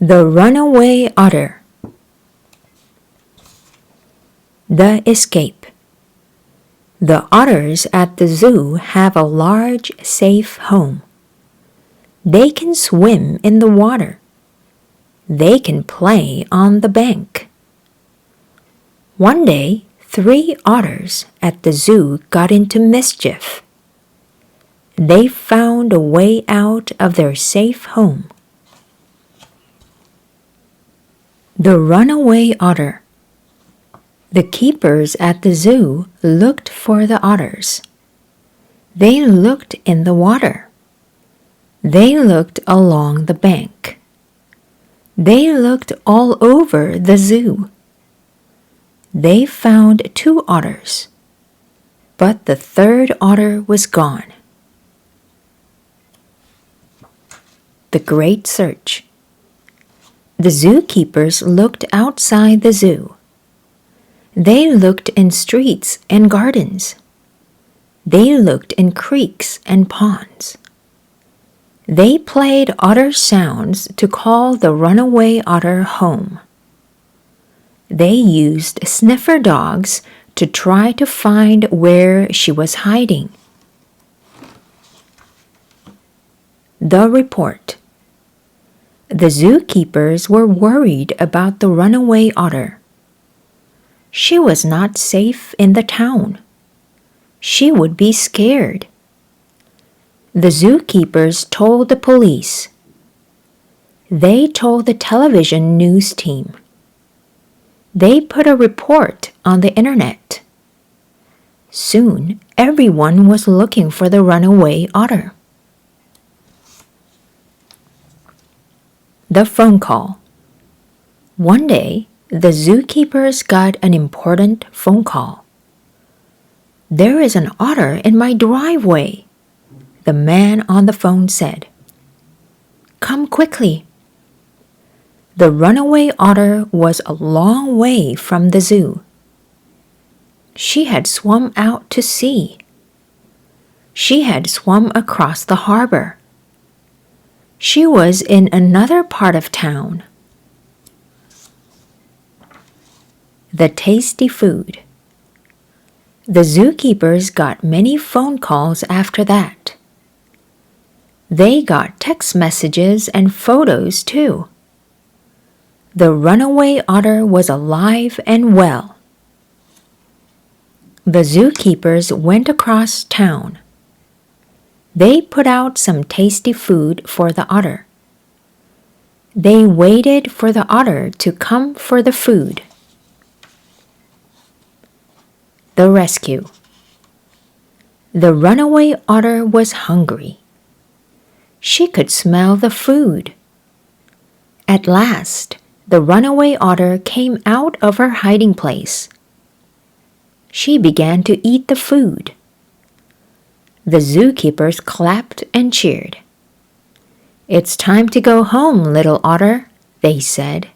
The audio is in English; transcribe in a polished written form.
The Runaway Otter. The Escape. The otters at the zoo have a large, safe home. They can swim in the water. They can play on the bank. One day, 3 otters at the zoo got into mischief. They found a way out of their safe home. The Runaway Otter. The keepers at the zoo looked for the otters. They looked in the water. They looked along the bank. They looked all over the zoo. They found 2 otters, but the 3rd otter was gone. The Great Search. The zookeepers looked outside the zoo. They looked in streets and gardens. They looked in creeks and ponds. They played otter sounds to call the runaway otter home. They used sniffer dogs to try to find where she was hiding. The Report. The zookeepers were worried about the runaway otter. She was not safe in the town. She would be scared. The zookeepers told the police. They told the television news team. They put a report on the internet. Soon, everyone was looking for the runaway otter. The Phone Call. One day, the zookeepers got an important phone call. "There is an otter in my driveway," the man on the phone said. "Come quickly." The runaway otter was a long way from the zoo. She had swum out to sea. She had swum across the harbor. She was in another part of town. The Tasty Food. The zookeepers got many phone calls after that. They got text messages and photos too. The runaway otter was alive and well. The zookeepers went across town. They put out some tasty food for the otter. They waited for the otter to come for the food. The Rescue. The runaway otter was hungry. She could smell the food. At last, the runaway otter came out of her hiding place. She began to eat the food. The zookeepers clapped and cheered. "It's time to go home, little otter," they said.